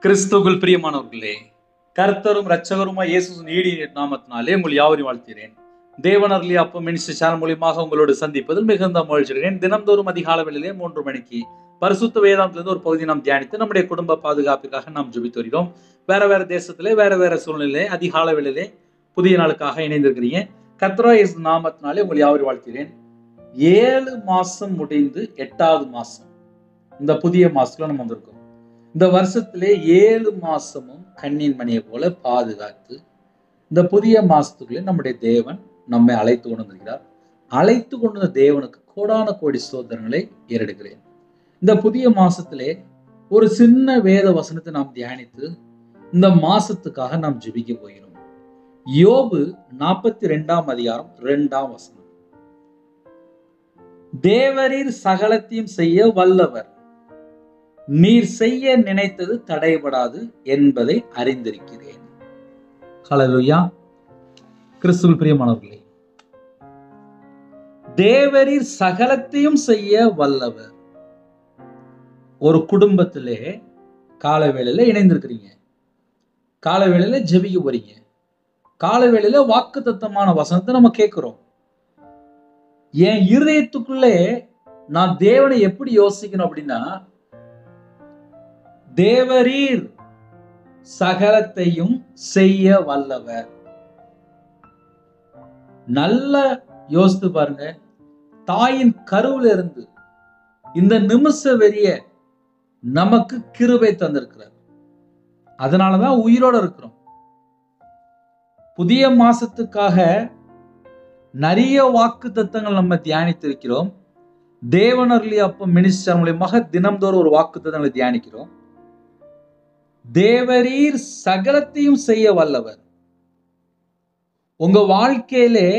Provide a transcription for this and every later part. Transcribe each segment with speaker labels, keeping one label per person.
Speaker 1: கிறிஸ்துவுக்குள் பிரியமானவர்களே, கர்த்தரும் இரட்சகருமாய் இயேசுவின் ஈடிய நாமத்தினாலே உங்கள் யாவரையும் வாழ்த்துகிறேன். தேவனருளிய அப்பம் மினிஸ்ட்ரி சேனல் மூலியமாக உங்களோடு சந்திப்பதில் மிகுந்த மகிழ்ச்சிகிறேன். தினம்தோறும் அதிகாலை வேளையிலே 3 மணிக்கு பரிசுத்த வேதாந்தத்திலிருந்து ஒரு பகுதி நாம் தியானித்து நம்முடைய குடும்ப பாதுகாப்பிற்காக நாம் ஜெபித்து வருகிறோம். வேற சூழ்நிலை சூழ்நிலையிலே அதிகாலை வேளையிலே புதிய நாளுக்காக இணைந்திருக்கிறீங்க. கர்த்தராகிய இயேசு நாமத்தினாலே உங்கள் யாவரையும் வாழ்த்துகிறேன். 7 மாசம் முடிந்து 8வது மாசம், இந்த புதிய மாசத்துல நம்ம வந்திருக்கோம். இந்த வருஷத்திலே 7 மாசமும் கண்ணின் மணியை போல பாதுகாத்து இந்த புதிய மாசத்துக்குள்ளே நம்முடைய தேவன் நம்மை அழைத்து கொண்டு வந்திருக்கிறார். அழைத்து கொண்டு வந்த தேவனுக்கு கோடான கோடி ஸ்தோத்திரங்களை ஏறெடுக்கிறேன். இந்த புதிய மாசத்திலே ஒரு சின்ன வேத வசனத்தை நாம் தியானித்து இந்த மாசத்துக்காக நாம் ஜெபிக்க போகிறோம். யோபு 42ஆம் அதிகாரம் 2ஆம் வசனம். தேவரீர் சகலத்தையும் செய்ய வல்லவர், நீர் செய்ய நினைத்தது தடைபடாது என்பதை அறிந்திருக்கிறேன். ஹல்லேலூயா. கிறிஸ்துவுக்குள் பிரியமானவர்களே, தேவரீர் சகலத்தையும் செய்ய வல்லவர். ஒரு குடும்பத்திலே காலை வேளையில இணைந்திருக்கிறீங்க, காலை வேளையில ஜெபிக்க போறீங்க, காலை வேளையில வாக்குத்தத்தமான வசனத்தை நம்ம கேட்கிறோம். என் இருதயத்துக்குள்ளே நான் தேவனை எப்படி யோசிக்கணும் அப்படின்னா, தேவரீர் சகலத்தையும் செய்ய வல்லவர். நல்லா யோசித்து பாருங்க. தாயின் கருவில இருந்து இந்த நிமிஷ வெறிய நமக்கு கிருபை தந்திருக்கிறார். அதனாலதான் உயிரோட இருக்கிறோம். புதிய மாசத்துக்காக நிறைய வாக்கு தத்தங்கள் நம்ம தியானித்து இருக்கிறோம். தேவனருளிய அப்பம் மினிஸ்டர் மூலமாக தினம்தோறும் ஒரு வாக்கு தத்தங்களை தியானிக்கிறோம். தேவரீர் சகலத்தையும் செய்ய வல்லவர். உங்க வாழ்க்கையிலே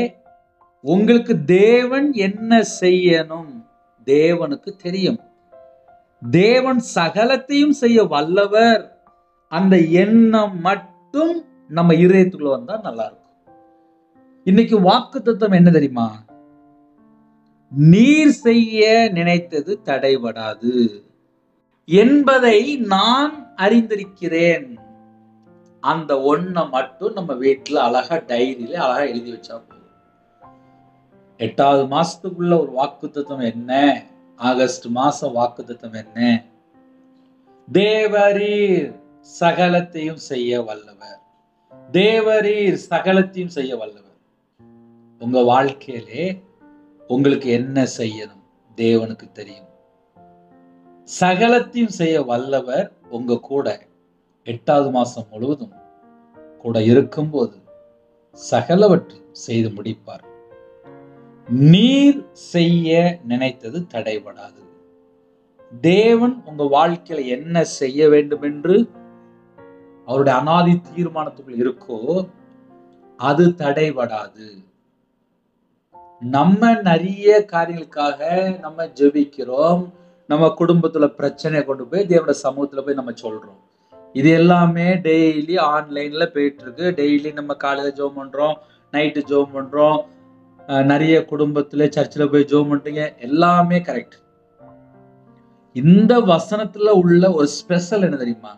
Speaker 1: உங்களுக்கு தேவன் என்ன செய்யணும் தேவனுக்கு தெரியும். தேவன் சகலத்தையும் செய்ய வல்லவர். அந்த எண்ணம் மட்டும் நம்ம இதயத்துக்குள்ள வந்தா நல்லா இருக்கும். இன்னைக்கு வாக்குத்தத்தம் என்ன தெரியுமா? நீர் செய்ய நினைத்தது தடைபடாது என்பதை நான் அறிந்திருக்கிறேன். அந்த ஒன்றை மட்டும் நம்ம வீட்டுல அழகா டைரியில அழகா எழுதி வச்சா போதும். 8வது மாசத்துக்குள்ள ஒரு வாக்குத்தத்தம் என்ன? ஆகஸ்ட் மாசம் வாக்குத்தத்தம் என்ன? தேவரீர் சகலத்தையும் செய்ய வல்லவர். தேவரீர் சகலத்தையும் செய்ய வல்லவர். உங்க வாழ்க்கையிலே உங்களுக்கு என்ன செய்யணும் தேவனுக்கு தெரியும். சகலத்தையும் செய்ய வல்லவர் உங்க கூட 8வது மாசம் முழுவதும் கூட இருக்கும்போது சகலவற்றையும் செய்து முடிப்பார். நீர் செய்ய நினைத்தது தடைபடாது. தேவன் உங்க வாழ்க்கையில என்ன செய்ய வேண்டும் என்று அவருடைய அனாதி தீர்மானத்துக்குள் இருக்கோ அது தடைபடாது. நம்ம நிறைய காரியங்களுக்காக நம்ம ஜெபிக்கிறோம். நம்ம குடும்பத்துல பிரச்சனையை கொண்டு போய் தேவனுடைய சமூகத்துல போய் நம்ம சொல்றோம். இது எல்லாமே டெய்லி ஆன்லைன்ல போயிட்டு இருக்கு. டெய்லி நம்ம காலையில ஜெபம் பண்றோம், நைட்டு ஜெபம் பண்றோம். நிறைய குடும்பத்துல சர்ச்சில் போய் ஜெபம் பண்றீங்க. எல்லாமே கரெக்ட். இந்த வசனத்துல உள்ள ஒரு ஸ்பெஷல் என்ன தெரியுமா?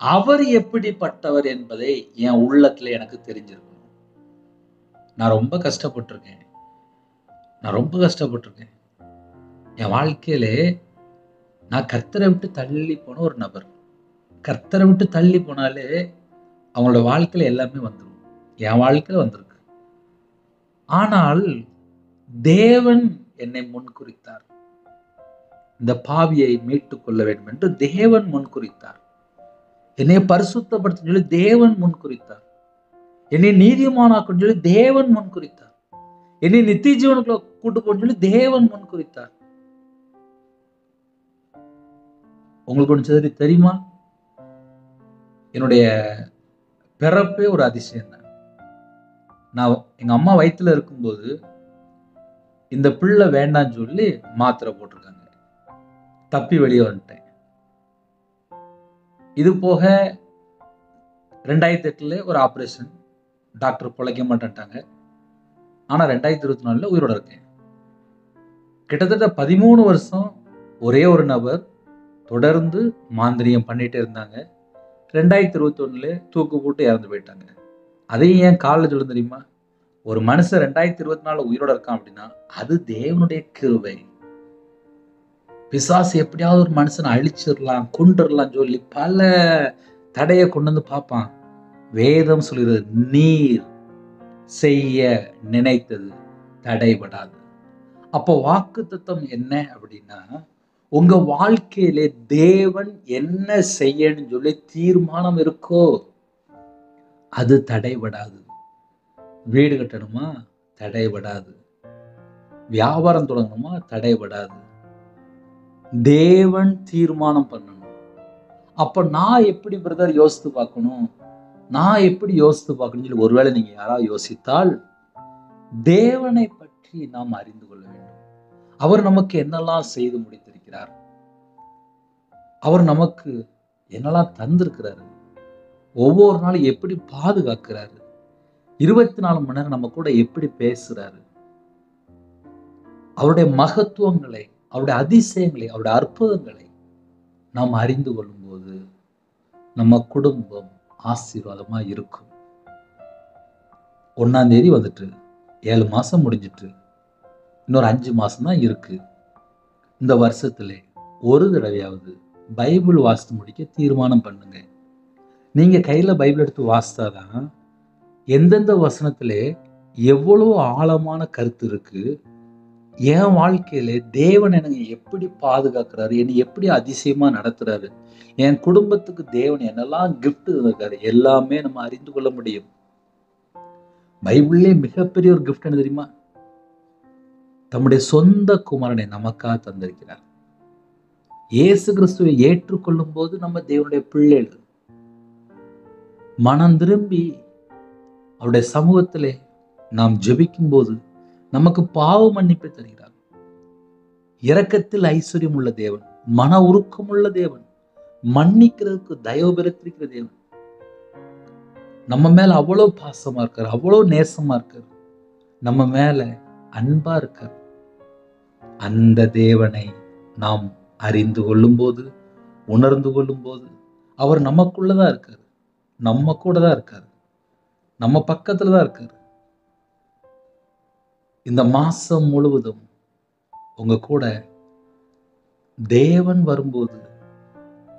Speaker 1: அவர் எப்படிப்பட்டவர் என்பதை என் உள்ளத்துல எனக்கு தெரிஞ்சிருக்கும். நான் ரொம்ப கஷ்டப்பட்டிருக்கேன். என் வாழ்க்கையிலே நான் கர்த்தரை விட்டு தள்ளி போன ஒரு நபர். கர்த்தரை விட்டு தள்ளி போனாலே அவங்களோட வாழ்க்கையில எல்லாமே வந்துடும். என் வாழ்க்கையில வந்திருக்கு. ஆனால் தேவன் என்னை முன்குறித்தார். இந்த பாவியை மீட்டுக் கொள்ள வேண்டும் என்று தேவன் முன்குறித்தார். என்னை பரிசுத்தப்படுத்த சொல்லி தேவன் முன்குறித்தார். என்னை நீதிமானாக்கும் சொல்லி தேவன் முன்குறித்தார். என்னை நித்திய ஜீவனுக்குள்ள கூட்டு போன்னு சொல்லி தேவன் முன்குறித்தார். உங்களுக்கு ஒன்று தெரியுமா? என்னுடைய பிறப்பே ஒரு அதிசயம் தான். நான் எங்க அம்மா வயிற்றுல இருக்கும்போது இந்த பிள்ளை வேண்டான்னு சொல்லி மாத்திரை போட்டிருக்காங்க. தப்பி வெளியே வந்துட்டேன். இது போக 2008 ஒரு ஆபரேஷன். டாக்டர் பிழைக்க மாட்டேன்ட்டாங்க. ஆனா 2024 உயிரோட இருக்கேன். கிட்டத்தட்ட 13 வருஷம் ஒரே ஒரு நபர் தொடர்ந்து மாந்திரியம் பண்ணிட்டே இருந்தாங்க. 2021 தூக்கு போட்டு இறந்து போயிட்டாங்க. அதையும் ஏன் காலில் சொல்ல தெரியுமா? ஒரு மனுஷன் 2024 உயிரோட இருக்கான் அப்படின்னா அது தேவனுடைய கிருபை. பிசாசு எப்படியாவது ஒரு மனுஷனை அழிச்சிடலாம், கொண்டுடலாம் சொல்லி பல தடையை கொண்டு வந்து பார்ப்பான். வேதம் சொல்கிறது, நீர் செய்ய நினைத்தது தடைபடாது. அப்போ வாக்குத்தத்தம் என்ன அப்படின்னா, உங்க வாழ்க்கையிலே தேவன் என்ன செய்யணும்னு சொல்லி தீர்மானம் இருக்கோ அது தடைபடாது. வீடு கட்டணுமா? தடைபடாது. வியாபாரம் தொடங்கணுமா? தடைபடாது. தேவன் தீர்மானம் பண்ணணும். அப்ப நான் எப்படி பிரதர் யோசித்து பார்க்கணும், நான் எப்படி யோசித்து பார்க்கணும் சொல்லி ஒருவேளை நீங்க யாராவது யோசித்தால், தேவனை பற்றி நாம் அறிந்து கொள்ள வேண்டும். அவர் நமக்கு என்னெல்லாம் செய்து முடித்திருக்கிறார், அவர் நமக்கு என்னெல்லாம் தந்திருக்கிறாரு, ஒவ்வொரு நாளும் எப்படி பாதுகாக்கிறாரு, 24 மணி நேரம் நம்ம கூட எப்படி பேசுறாரு, அவருடைய மகத்துவங்களை, அவருடைய அதிசயங்களை, அவருடைய அற்புதங்களை நாம் அறிந்து கொள்ளும் போது நம்ம குடும்பம் ஆசீர்வாதமா இருக்கும். 1ஆம் தேதி வந்துட்டு 7 மாசம் முடிஞ்சிட்டு இன்னொரு 5 மாசம் தான் இருக்கு. இந்த வருஷத்துல ஒரு தடவையாவது பைபிள் வாசித்து முடிக்க தீர்மானம் பண்ணுங்க. நீங்க கையில பைபிள் எடுத்து வாசித்தாதான் எந்தெந்த வசனத்துல எவ்வளவு ஆழமான கருத்து இருக்கு, என் வாழ்க்கையில தேவன் என்னை எப்படி பாதுகாக்கிறாரு, என்னை எப்படி அதிசயமா நடத்துறாரு, என் குடும்பத்துக்கு தேவன் என்னெல்லாம் கிஃப்ட் இருக்காரு, எல்லாமே நம்ம அறிந்து கொள்ள முடியும். பைபிள்லயே மிகப்பெரிய ஒரு கிஃப்ட் என்ன தெரியுமா? தம்முடைய சொந்த குமாரனை நமக்காக தந்திருக்கிறார். இயேசு கிறிஸ்துவை ஏற்றுக்கொள்ளும் போது நம்ம தேவனுடைய பிள்ளைகள். மனம் திரும்பி அவருடைய சமூகத்திலே நாம் ஜெபிக்கும் போது நமக்கு பாவ மன்னிப்பை தருகிறார். இரக்கத்தில் ஐஸ்வர்யம் உள்ள தேவன், மன உருக்கம் உள்ள தேவன், மன்னிக்கிறதுக்கு தயவு பெற்றிருக்கிற தேவன். நம்ம மேல அவ்வளவு பாசமா இருக்காரு, அவ்வளவு நேசமா இருக்காரு, நம்ம மேல அன்பா இருக்காரு. அந்த தேவனை நாம் அறிந்து கொள்ளும் போது, உணர்ந்து கொள்ளும் போது, அவர் நமக்குள்ளதான் இருக்காரு, நம்ம கூட தான் இருக்காரு, நம்ம பக்கத்துலதான் இருக்காரு. இந்த மாசம் முழுவதும் உங்க கூட தேவன் வரும்போது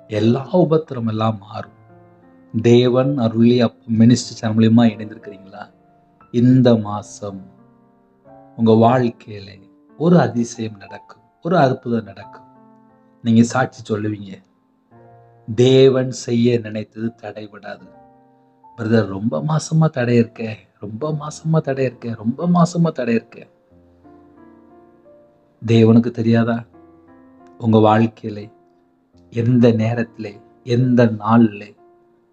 Speaker 1: எல்லா உபத்திரம் எல்லாம் மாறும். தேவன் அருளி மினிஸ்ட்ரி சேனல் மூலியமா இணைந்திருக்கிறீங்களா? இந்த மாசம் உங்க வாழ்க்கையில ஒரு அதிசயம் நடக்கும், ஒரு அற்புதம் நடக்கும். நீங்க சாட்சி சொல்லுவீங்க, தேவன் செய்ய நினைத்தது தடைபடாது. பிரதர், ரொம்ப மாசமா தடை இருக்க, ரொம்ப மாசமா தடை இருக்க, ரொம்ப மாசமா தடை இருக்க. தேவனுக்கு தெரியாதா உங்க வாழ்க்கையில எந்த நேரத்தில எந்த நாள்ல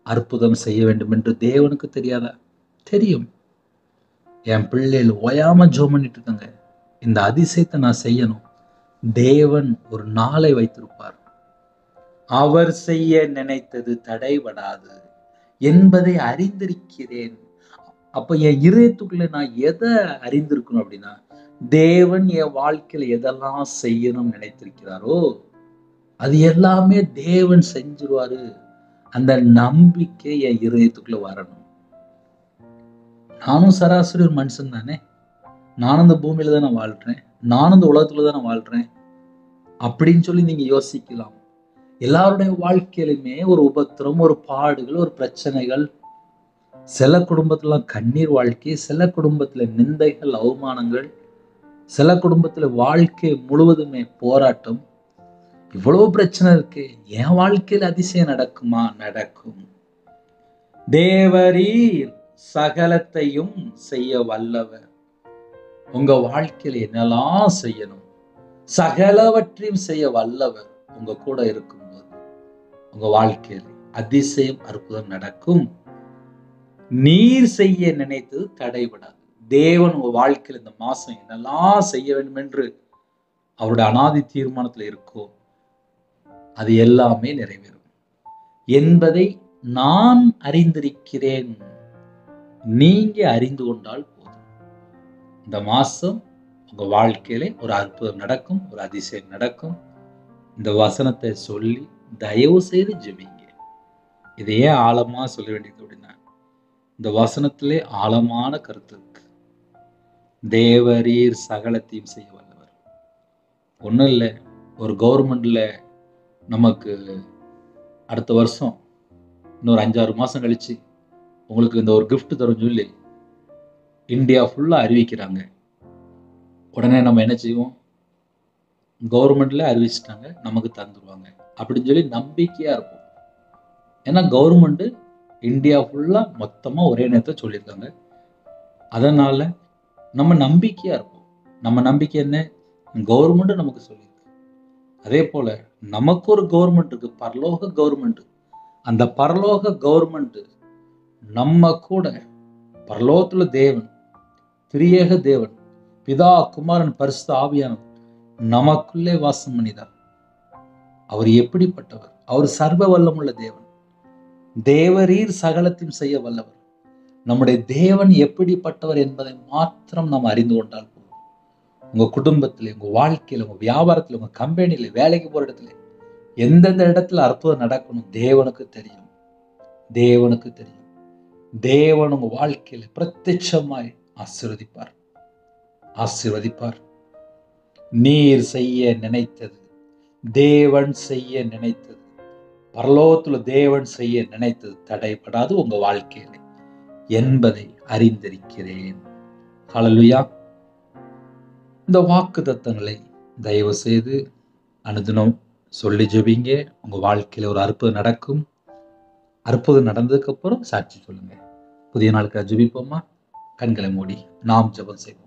Speaker 1: அற்புதம் செய்ய வேண்டும் என்று தேவனுக்கு தெரியாதா? தெரியும். என் பிள்ளைகள் ஓயாம ஜெபம் பண்ணிட்டு இருக்காங்க, இந்த அதிசயத்தை நான் செய்யணும். தேவன் ஒரு நாளை வைத்திருப்பார். அவர் செய்ய நினைத்தது தடைபடாது என்பதை அறிந்திருக்கிறேன். அப்ப என் இதயத்துக்குள்ள நான் எதை அறிந்திருக்கணும் அப்படின்னா, தேவன் என் வாழ்க்கையில எதெல்லாம் செய்யணும்னு நினைத்திருக்கிறாரோ அது எல்லாமே தேவன் செஞ்சிருவாரு. அந்த நம்பிக்கை என் இதயத்துக்குள்ள வரணும். நானும் சராசரி ஒரு மனுஷன் தானே, நானும் இந்த பூமியில தானே வாழ்றேன், நானும் இந்த உலகத்துல தானே வாழ்றேன் அப்படின்னு சொல்லி நீங்க யோசிக்கலாம். எல்லாருடைய வாழ்க்கையிலுமே ஒரு உபத்திரம், ஒரு பாடுகள், ஒரு பிரச்சனைகள், சில குடும்பத்துல கண்ணீர் வாழ்க்கை, சில குடும்பத்துல நிந்தைகள், அவமானங்கள், சில குடும்பத்துல வாழ்க்கை முழுவதுமே போராட்டம். இவ்வளவு பிரச்சனை இருக்கு, என் வாழ்க்கையில அதிசயம் நடக்குமா? நடக்கும். தேவரீர் சகலத்தையும் செய்ய வல்லவர். உங்க வாழ்க்கையில என்னெல்லாம் செய்யணும், சகலவற்றையும் செய்ய வல்லவர் உங்க கூட இருக்கும்போது உங்க வாழ்க்கையில அதிசயம், அற்புதம் நடக்கும். நீர் செய்ய நினைத்தது தடைபடாது. தேவன் உங்க வாழ்க்கையில இந்த மாசம் என்னெல்லாம் செய்ய வேண்டும் என்று அவருடைய அனாதி தீர்மானத்துல இருக்கோ அது எல்லாமே நிறைவேறும் என்பதை நான் அறிந்திருக்கிறேன். நீங்க அறிந்து கொண்டால் போதும். இந்த மாசம் உங்க வாழ்க்கையில ஒரு அற்புதம் நடக்கும், ஒரு அதிசயம் நடக்கும். இந்த வசனத்தை சொல்லி தயவு செய்து ஜெபிங்க. இதை ஏன் ஆழமா சொல்ல வேண்டியது அப்படின்னா, இந்த வசனத்திலே ஆழமான கருத்து இருக்கு. தேவரீர் சகலத்தையும் செய்ய வல்லவர். ஒன்றும் இல்லை, ஒரு கவர்மெண்ட்ல நமக்கு அடுத்த வருஷம் இன்னொரு 5-6 மாசம் கழிச்சு உங்களுக்கு இந்த ஒரு gift தரும் சொல்லி இந்தியா ஃபுல்லா அறிவிக்கிறாங்க. உடனே நம்ம என்ன செய்வோம்? கவர்மெண்ட்ல அறிவிச்சிட்டாங்க, நமக்கு தந்துருவாங்க அப்படின்னு சொல்லி நம்பிக்கையா இருப்போம். ஏன்னா கவர்மெண்ட் இந்தியா ஃபுல்லா மொத்தமா ஒரே நேரத்தை சொல்லியிருக்காங்க. அதனால நம்ம நம்பிக்கையா இருப்போம். நம்ம நம்பிக்கை என்ன? கவர்மெண்ட் நமக்கு சொல்லியிருக்கு. அதே போல நமக்கு ஒரு கவர்மெண்ட் இருக்கு, பரலோக கவர்மெண்ட். அந்த பரலோக கவர்மெண்ட் நம்ம கூட, பரலோகத்துல தேவன், திரியேக தேவன், பிதா, குமாரன், பரிசுத்த ஆவியானவர் நமக்குள்ளே வாசம் பண்ணினார். அவர் எப்படிப்பட்டவர்? அவர் சர்வ வல்லமுள்ள தேவன். தேவரீர் சகலத்தையும் செய்ய வல்லவர். நம்முடைய தேவன் எப்படிப்பட்டவர் என்பதை மாத்திரம் நாம் அறிந்து கொண்டால் போதும். உங்க குடும்பத்திலே, உங்க வாழ்க்கையில, உங்க வியாபாரத்துல, உங்க கம்பெனில, வேலைக்கு போற இடத்துல, எந்தெந்த இடத்துல அற்புதம் நடக்கணும் தேவனுக்கு தெரியும். தேவனுக்கு தெரியும். தேவன் உங்க வாழ்க்கையில பிரத்யட்சமாய் ஆசீர்வதிப்பார். ஆசீர்வதிப்பார். நீர் செய்ய நினைத்தது, தேவன் செய்ய நினைத்தது, பரலோகத்துல தேவன் செய்ய நினைத்தது தடைபடாது உங்க வாழ்க்கையில என்பதை அறிந்திருக்கிறேன். ஹல்லேலூயா. இந்த வாக்குத்தத்தங்களை தயவு செய்து அனுதினம் சொல்லி ஜெபிங்க. உங்க வாழ்க்கையில ஒரு அற்புதம் நடக்கும். அற்புதம் நடந்ததுக்கு அப்புறம் சாட்சி சொல்லுங்க. புதிய நாளுக்கு ஜெபிப்போமா? கண்களை மூடி நாம் ஜெபம் செய்வோம்.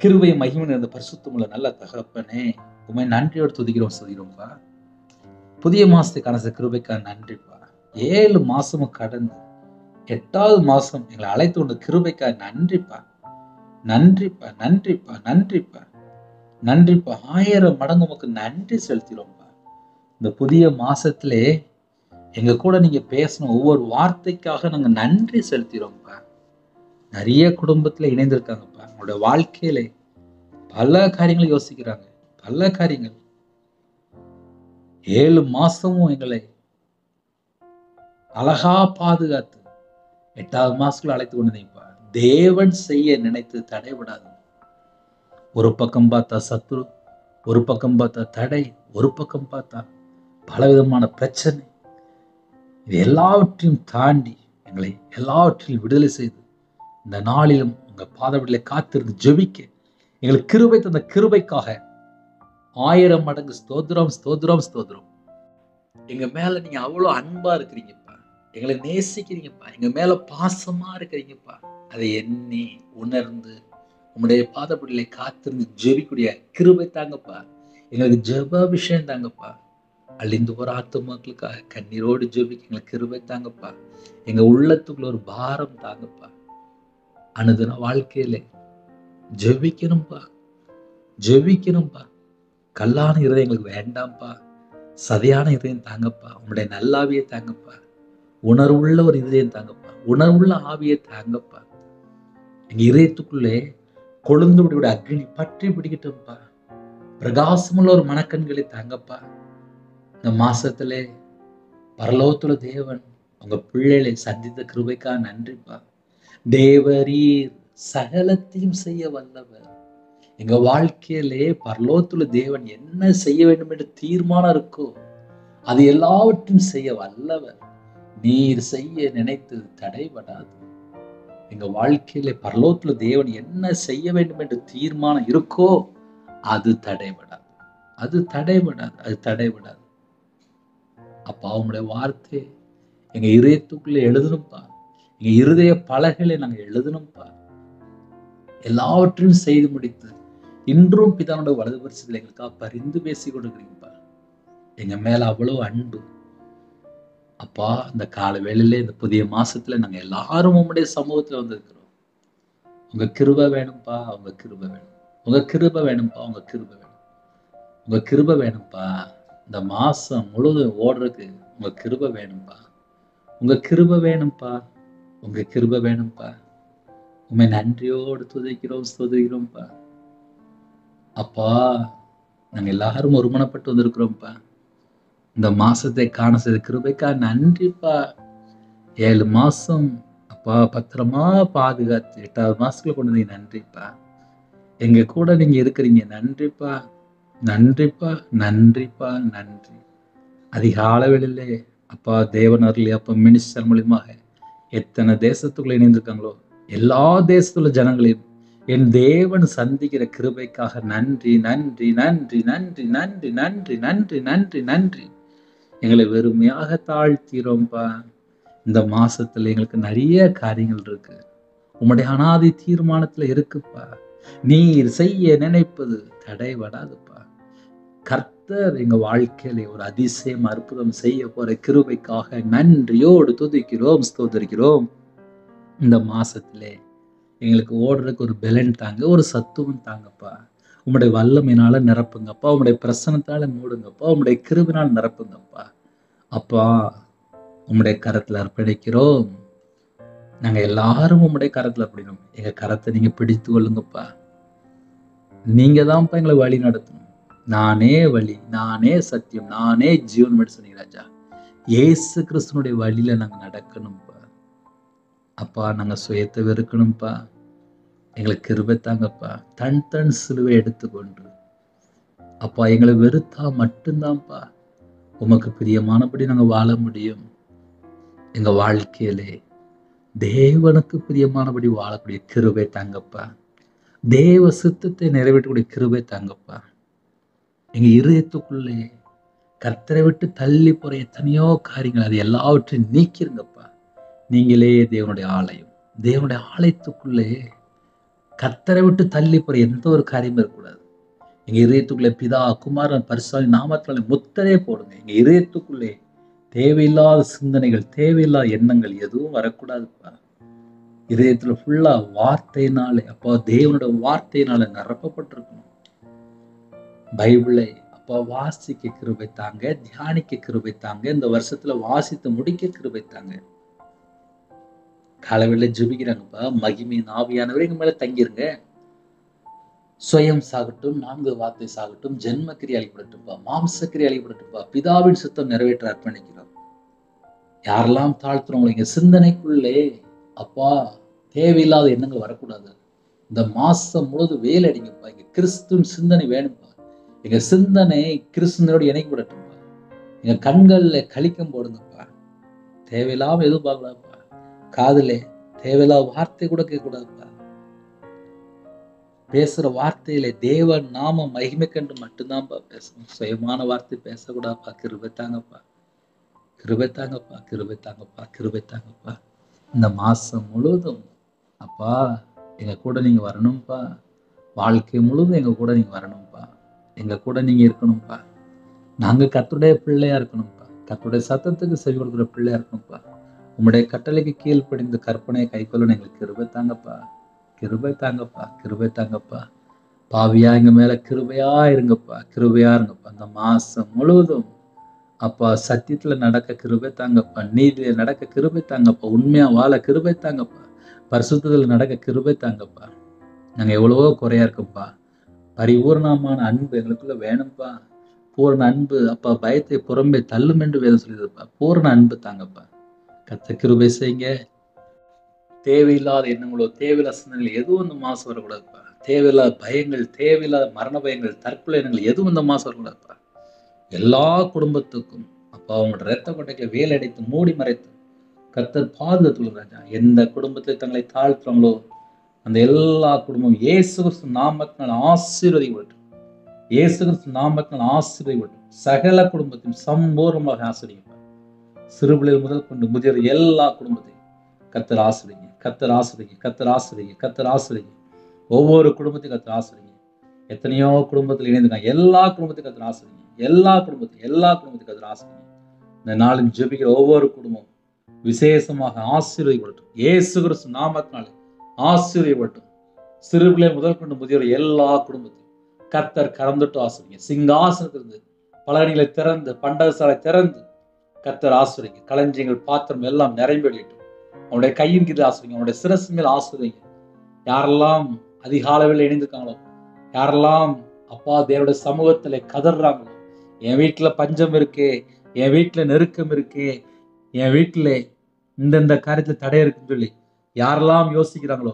Speaker 1: கிருபை மகிமை நிறைந்த பரிசுத்தமுள்ள நல்ல தகப்பனே, உண்மை நன்றியோடு துதிக்கிறோம்ப்பா. புதிய மாசத்துக்கான கிருபைக்கான நன்றிப்பா. 7 மாசமும் கடந்து 8வது மாசம் எங்களை அழைத்து கொண்ட கிருபைக்காக நன்றிப்பா. நன்றிப்பா, நன்றிப்பா, நன்றிப்பா, நன்றிப்பா. 1000 மடங்கு உமக்கு நன்றி செலுத்திடும்ப்பா. இந்த புதிய மாசத்திலே எங்க கூட நீங்க பேசணும் ஒவ்வொரு வார்த்தைக்காக நாங்க நன்றி செலுத்திடும்ப்பா. நிறைய குடும்பத்துல இணைந்திருக்காங்கப்பா. அவங்களோட வாழ்க்கையில பல காரியங்களை யோசிக்கிறாங்க, பல காரியங்கள். 7 மாசமும் எங்களை அழகா பாதுகாத்து 8வது மாசத்துல அழைத்து கொண்டீங்கப்பா. தேவன் செய்ய நினைத்து தடைபடாது. ஒரு பக்கம் பார்த்தா சத்துரு, ஒரு பக்கம் பார்த்தா தடை, ஒரு பக்கம் பார்த்தா பலவிதமான பிரச்சனை. இது எல்லாவற்றையும் தாண்டி எங்களை எல்லாவற்றையும் விடுதலை செய்து இந்த நாளிலும் உங்க பாதவிடலை காத்திருந்து ஜெபிக்க எங்களுக்கு கிருபை தந்த கிருபைக்காக 1000 மடங்கு ஸ்தோத்திரம், ஸ்தோத்திரம், ஸ்தோத்திரம். எங்க மேல நீங்க அவ்வளவு அன்பா இருக்கிறீங்கப்பா. எங்களை நேசிக்கிறீங்கப்பா. எங்க மேல பாசமா இருக்கிறீங்கப்பா. அதை எண்ணி உணர்ந்து உங்களுடைய பாதப்படியிலே காத்திருந்து ஜெபிக்கூடிய கிருபை தாங்கப்பா. எங்களுக்கு ஜெப விஷயம் தாங்கப்பா. அழிந்து போற ஆத்துமாக்களுக்காக கண்ணீரோடு ஜெபிக்க எங்களுக்கு கிருபை தாங்கப்பா. எங்க உள்ளத்துக்குள்ள ஒரு பாரம் தாங்கப்பா. அனுதின வாழ்க்கையில ஜெபிக்கணும்பா, ஜெபிக்கணும்பா. கல்லான இருதயம் எங்களுக்கு வேண்டாம்ப்பா. சதையான இதயம் தாங்கப்பா. உங்களுடைய நல்லாவியை தாங்கப்பா. உணர்வுள்ள ஒரு இதயம் தாங்கப்பா. உணர்வுள்ள ஆவியை தாங்கப்பா. எங்க இதயத்துக்குள்ளே கொழுந்து விட அக்னி பற்றி பிடிக்கட்டும்ப்பா. பிரகாசமுள்ள ஒரு மனக்கண்களை தாங்கப்பா. இந்த மாசத்துல பரலோகத்துல தேவன் உங்க பிள்ளைகளை சந்தித்த கிருபைக்காக நன்றிப்பா. தேவரீர் சகலத்தையும் செய்ய வல்லவர். எங்க வாழ்க்கையிலே பரலோகத்துல தேவன் என்ன செய்ய வேண்டும் என்று தீர்மானம் இருக்கோ அது எல்லாவற்றையும் செய்ய வல்லவர். நீர் செய்ய நினைத்தது தடைபடாது. எங்க வாழ்க்கையில பரலோகத்துல தேவன் என்ன செய்ய வேண்டும் என்று தீர்மானம் இருக்கோ அது தடைபடாது, அது தடைபடாது, அது தடைபடாது. அப்பா உங்களுடைய வார்த்தை எங்க இதயத்துக்குள்ள எழுதணும்ப்பா. எங்க இருதய பலகைகளை நாங்க எழுதணும்ப்பா. எல்லாவற்றையும் செய்து முடித்து இன்றும் பிதானோட வலது பரிசுல எங்களுக்காக பரிந்து பேசி கொடுக்குறீங்கப்பா. எங்க மேல அவ்வளவு அன்பு அப்பா. இந்த கால வேளையில இந்த புதிய மாசத்துல நாங்க எல்லாரும் உங்களுடைய சமூகத்துல வந்திருக்கிறோம். உங்க கிருபை வேணும்ப்பா, உங்க கிருபை வேணும். உங்க கிருபை வேணும்ப்பா, உங்க கிருபை வேணும். உங்க கிருபை வேணும்ப்பா. இந்த மாசம் முழுவதும் ஓடுறதுக்கு உங்க கிருபை வேணும்ப்பா. உங்க கிருபை வேணும்ப்பா. உங்க கிருபை வேணும்ப்பா. உண்மை நன்றியோடு துதிக்கிறோம், ஸ்தோத்திரிக்கிறோம்ப்பா. அப்பா நாங்க எல்லாரும் ஒருமனப்பட்டு வந்திருக்கிறோம்ப்பா. இந்த மாசத்தை காண செய்த கிருபைக்கா நன்றிப்பா. 7 மாசம் அப்பா பத்திரமா பாதுகாத்து 8வது மாசத்துல கொண்டு வந்தீங்க. நன்றிப்பா. எங்க கூட நீங்க இருக்கிறீங்க. நன்றிப்பா, நன்றிப்பா, நன்றிப்பா, நன்றி. அதிகாலை வேளையிலே அப்பா தேவன் அருளி அப்பா மினிஸ்டர் மூலியமாக எத்தனை தேசத்துக்குள்ள இணைந்திருக்காங்களோ எல்லா தேசத்துல ஜனங்களையும் என் தேவன் சந்திக்கிற கிருபைக்காக நன்றி, நன்றி, நன்றி, நன்றி, நன்றி, நன்றி, நன்றி, நன்றி, நன்றி. எங்களை வெறுமையாக தாழ்த்திரோம்பா. இந்த மாசத்துல எங்களுக்கு நிறைய காரியங்கள் இருக்கு. உம்முடைய அனாதி தீர்மானத்துல இருக்குப்பா. நீர் செய்ய நினைப்பது தடைபடாதுப்பா. கர்த்தர் எங்க வாழ்க்கையில ஒரு அதிசயம் அற்புதம் செய்ய போற கிருபைக்காக நன்றியோடு துதிக்கிறோம், ஸ்தோத்திரிக்கிறோம். இந்த மாசத்திலே எங்களுக்கு ஓடுறதுக்கு ஒரு பெலன் தாங்க, ஒரு சத்துவம் தாங்கப்பா. உம்முடைய வல்லமையினால நிரப்புங்கப்பா. உம்முடைய பிரசனத்தால மூடுங்கப்பா. உம்முடைய கிருபினால் நிரப்புங்கப்பா. அப்பா உம்முடைய கரத்துல அர்ப்பணிக்கிறோம். நாங்க எல்லாரும் உம்முடைய கரத்துல அர்ப்பணிக்கிறோம். எங்க கரத்தை நீங்க பிடித்து கொள்ளுங்கப்பா. நீங்க தான்ப்பா எங்களை வழி நடத்தணும். நானே வழி, நானே சத்தியம், நானே ஜீவன் மட்டும் சொன்னீங்க ராஜா. இயேசு கிறிஸ்துனுடைய வழியில நாங்க நடக்கணும்ப்பா. அப்பா நாங்க சுயத்தை வெறுக்கணும்ப்பா. எங்களுக்கு கிருபை தாங்கப்பா. தன் தன் சிலுவை எடுத்துக்கொண்டு அப்பா எங்களை வெறுத்தா மட்டும்தான்ப்பா உமக்கு பிரியமானபடி நாங்க வாழ முடியும். எங்க வாழ்க்கையிலே தேவனுக்கு பிரியமானபடி வாழக்கூடிய கிருபை தாங்கப்பா. தேவ சித்தத்தை நிறைவேற்றக்கூடிய கிருபை தாங்கப்பா. எங்க இருதயத்துக்குள்ளே கர்த்தரை விட்டு தள்ளி போற எத்தனையோ காரியங்கள் அது எல்லாவற்றையும் நீக்கிருங்கப்பா. நீங்களே தேவனுடைய ஆலயம். தேவனுடைய ஆலயத்துக்குள்ளே கர்த்தரை விட்டு தள்ளி போற எந்த ஒரு காரியமும் இருக்கக்கூடாது. எங்க இதயத்துக்குள்ளே பிதா குமாரன் பரிசுத்த நாமத்தினாலே முத்திரையே போடுங்க. எங்க இதயத்துக்குள்ளே தேவையில்லாத சிந்தனைகள், தேவையில்லாத எண்ணங்கள் எதுவும் வரக்கூடாதுப்பா. இதயத்துல ஃபுல்லா வார்த்தையினாலே அப்பா தேவனுடைய வார்த்தையினால நிரப்பப்பட்டிருக்கணும். பைபிளை அப்பா வாசிக்க கிருபை தாங்க, தியானிக்க கிருபை தாங்க, இந்த வருஷத்துல வாசித்து முடிக்க கிருபை தாங்க. காலவேளை ஜெபிக்கிறாங்கப்பா. மகிமையின் ஆவியானவரே எங்க மேல தங்கிருங்க. சுயம் சாகட்டும், 4 வார்த்தை சாகட்டும், ஜென்ம கிரியை அழிபடட்டும்பா, மாம்ச கிரியை அழிபடட்டும்பா. பிதாவின் சித்தம் நிறைவேற்ற அர்ப்பணிக்கிறோம். யாரெல்லாம் தாழ்த்துறவங்க எங்க சிந்தனைக்குள்ளே அப்பா தேவையில்லாத எண்ணங்கள் வரக்கூடாது. இந்த மாசம் முழுவதும் வேலை அடிங்கப்பா. எங்க கிறிஸ்துவின் சிந்தனை வேணும்பா. எங்க சிந்தனை கிறிஸ்துவனோடு இணைக்கப்படட்டும்பா. எங்க கண்கள்ல கலிக்கம் போடுங்கப்பா. தேவையில்லாம எதுவும் பார்க்கலாம்ப்பா. காதுல தேவையில்லாத வார்த்தை கூட கேட்கக்கூடாதுப்பா. பேசுற வார்த்தையில தேவ நாம மகிமை கண்டு மட்டும்தான்ப்பா பேசணும். சுயமான வார்த்தை பேசக்கூடாதுப்பா. கிருபை தாங்கப்பா, கிருபை தாங்கப்பா, கிருபை தாங்கப்பா, கிருபை தாங்கப்பா. இந்த மாசம் முழுவதும் அப்பா எங்க கூட நீங்க வரணும்ப்பா. வாழ்க்கை முழுவதும் எங்க கூட நீங்க வரணும்ப்பா. எங்க கூட நீங்க இருக்கணும்ப்பா. நாங்க கர்த்தருடைய பிள்ளையா இருக்கணும்ப்பா. கர்த்தருடைய சத்தத்துக்கு செவி கொடுக்குற பிள்ளையா இருக்கணும்ப்பா. உம்முடைய கட்டளைக்கு கீழ்ப்படிந்து கற்பனையை கைக்கொள்ளணும். எங்களுக்கு கிருபை தாங்கப்பா, கிருபை தாங்கப்பா, கிருபை தாங்கப்பா. பாவியா எங்க மேல கிருபையா இருங்கப்பா, கிருபையா இருங்கப்பா. இந்த மாசம் முழுவதும் அப்பா சத்தியத்துல நடக்க கிருபை தாங்கப்பா. நீதியில நடக்க கிருபை தாங்கப்பா. உண்மையா வாழ கிருபை தாங்கப்பா. பரிசுத்தத்துல நடக்க கிருபை தாங்கப்பா. நாங்க எவ்வளவோ குறையா இருக்கோம்ப்பா. பரிபூர்ணமான அன்பு எங்களுக்குள்ள வேணும்ப்பா. பூர்ண அன்பு அப்பா பயத்தை புறம்பே தள்ளும் என்று வேதம் சொல்லியிருப்பா. பூர்ண அன்பு தாங்கப்பா. கர்த்தர் கிருபை செய்யுங்க. தேவையில்லாத எண்ணங்களோ தேவையில்லாத சிந்தனைகள் எதுவும் இந்த மாசம் வரக்கூடாதுப்பா. தேவையில்லாத பயங்கள், தேவையில்லாத மரண பயங்கள், தற்கொலை எண்ணங்கள் எதுவும் இந்த மாசம் வரக்கூடாதுப்பா. எல்லா குடும்பத்துக்கும் அப்பா அவங்களோட ரத்த கொட்டைகளை வேலை அடைத்து மூடி மறைத்து கர்த்தர் பாதுகாத்துள்ள ராஜா. எந்த குடும்பத்தில் தங்களை தாழ்த்துறாங்களோ அந்த எல்லா குடும்பம் இயேசு கிறிஸ்து நாமத்தினால் ஆசீர்வதிக்கப்படும். இயேசு கிறிஸ்து நாமத்தினால் ஆசீர்வதிக்கப்படும். சகல குடும்பத்தையும் சம்பூர்ணமாக ஆசீர்வதிப்பார். சிறு பிள்ளைகள் முதல் கொண்டு முதியோர் எல்லா குடும்பத்தையும் கர்த்தர் ஆசீர்வதிங்க, கர்த்தர் ஆசீர்வதிங்க, கர்த்தர் ஆசீர்வதிங்க, கர்த்தர் ஆசீர்வதிங்க. ஒவ்வொரு குடும்பத்தையும் கர்த்தர் ஆசீர்வதிங்க. எத்தனையோ குடும்பத்தில் இணைந்துருக்காங்க. எல்லா குடும்பத்தையும் கர்த்தர் ஆசீர்வதிங்க. எல்லா குடும்பத்தையும் கர்த்தர் ஆசீர்வதிங்க. இந்த நாளில் ஜெபிக்கிற ஒவ்வொரு குடும்பம் விசேஷமாக ஆசீர்வதிக்கப்படட்டும். இயேசு கிறிஸ்து நாமத்தினாலே ஆசீர்வதிக்கப்படட்டும். சிறு பிள்ளை முதல் கொண்டு முதியோர் எல்லா குடும்பத்தையும் கர்த்தர் கரந்தொட்டு ஆசீர்வதிங்க. சிங்காசனத்திலிருந்து பலகணிகளை திறந்து பண்டகசாலை திறந்து கர்த்தர் ஆசீர்வதிங்க. களஞ்சியங்கள் பாத்திரம் எல்லாம் நிரம்பி வெளியிட்டும். அவனுடைய கையின் கீழ் ஆசீர்வதிங்க. அவனுடைய சிரசு மேல் ஆசீர்வதிங்க. யாரெல்லாம் அதிக அளவில் இணைந்திருக்காங்களோ, யாரெல்லாம் அப்பா தேவனுடைய சமூகத்துல கதறாங்களோ, என் வீட்டுல பஞ்சம் இருக்கே, என் வீட்டுல நெருக்கம் இருக்கே, என் வீட்டுல இந்த காரியத்துல தடை இருக்குன்னு சொல்லி யாரெல்லாம் யோசிக்கிறாங்களோ,